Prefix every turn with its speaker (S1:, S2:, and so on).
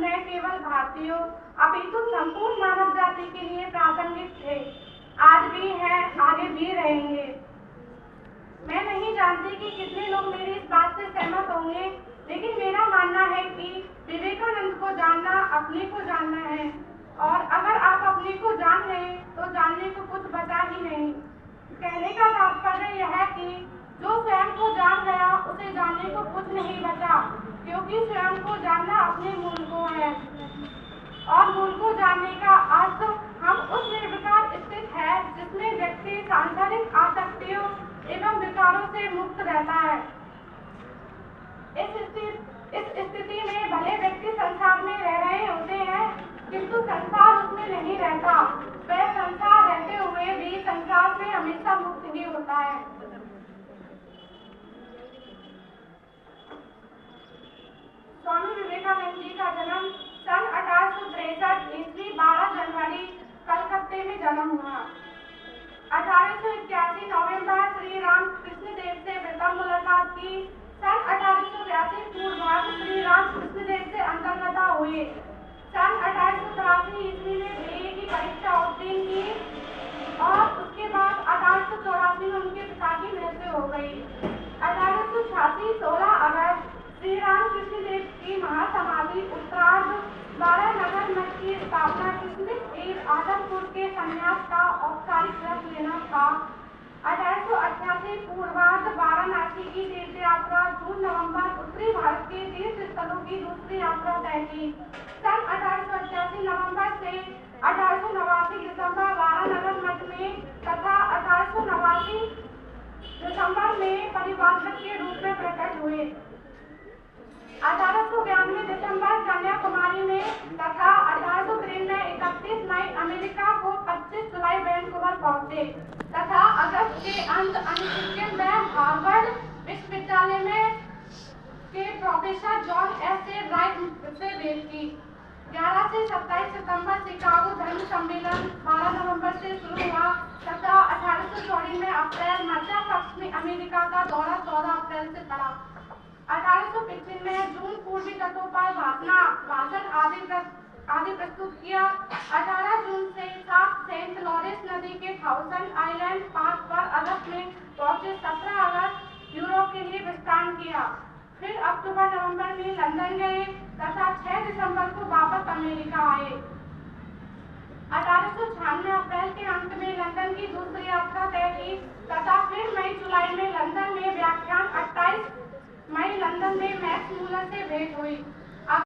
S1: न केवल भारतीयों अपितु संपूर्ण मानव जाति के लिए प्रासंगिक थे, आज भी हैं, आगे भी रहेंगे। मैं नहीं जानती कि कितने लोग मेरी इस बात से सहमत होंगे, लेकिन मेरा मानना है कि विवेकानंद को जानना अपने को जानना है, और अगर आप अपने को जान लें तो जानने को कुछ बचा ही नहीं। कहने का तात्पर्य यह है कि जो स्वयं को जान गया उसे जानने को कुछ नहीं बचा, क्योंकि स्वयं को जानना अपने मूल को है, और मूल को जानने का अर्थ हम उस निर्विकार स्थित है जिसमें व्यक्ति सांसारिक आसक्तियों एवं विकारों से मुक्त रहता है। इस स्थिति में भले व्यक्ति संसार में रह रहे होते हैं, किंतु संसार उसमें नहीं रहता। वह संसार रहते हुए भी संसार से हमेशा मुक्त ही होता है। स्वामी विवेकानंद जी का जन्म सन 1863 ईस्वी 12 जनवरी कलकत्ते में जन्म हुआ। 1881 नवंबर श्री राम कृष्ण देव से प्रथम मुलाकात की। सन 1882 पूर्वार्ध श्री राम कृष्ण देव से अंतर्गता हुए। सन 1883 ईस्वी में बीए की परीक्षा उत्तीर्ण की, और उसके बाद 1884 में उनके पिता की मृत्यु हो गई। 1886 16 अगस्त श्री राम कृष्ण देव की महासमाधि उत्तरार्ध 12 नगर मठ की स्थापना किस्मत आदमपुर के संन्यास का औपचारिक व्रत लेना था। 1888 पूर्वार्ध वाराणसी की तीर्थ यात्रा जून नवंबर उत्तरी भारत के तीर्थ स्थलों की दूसरी यात्रा तय की। सन 1888 नवंबर से 1889 दिसंबर वाराणसी मठ में तथा 1889 दिसंबर में परिवारक के रूप में प्रकट हुए। 1892 दिसंबर कन्याकुमारी में तथा 1893 31 मई अमेरिका को 25 जुलाई वैंकूवर पहुंचे तथा अगस्त के अंत अमेरिकन में हार्वर्ड विश्वविद्यालय में के professor John S A right से भेंट की। 11 से 27 सितंबर शिकागो धर्म सम्मेलन 12 नवंबर से शुरू हुआ तथा 1884 में अप्रैल मध्य पक्ष में अमेरिका का दौरा 14 अप्रैल से पड़ा। 1895 में जून पूर्वी तटों पर भाषण आदि प्रस्तुत किया। 18 जून से 7 सेंट लॉरेंस नदी के थाउजेंड आइलैंड पार्क पर अगस्त में पहुंचे। 17 अगस्त यूरोप के लिए प्रस्थान किया। फिर अक्टूबर नवंबर में लंदन गए तथा 6 दिसंबर को वापस अमेरिका आए। 1896 अप्रैल के अंत में लंदन की दूसरी यात्रा तय की तथा फिर मई जुलाई में लंदन में व्याख्यान। 28 मई लंदन में मैक्स मूलर से भेंट हुई।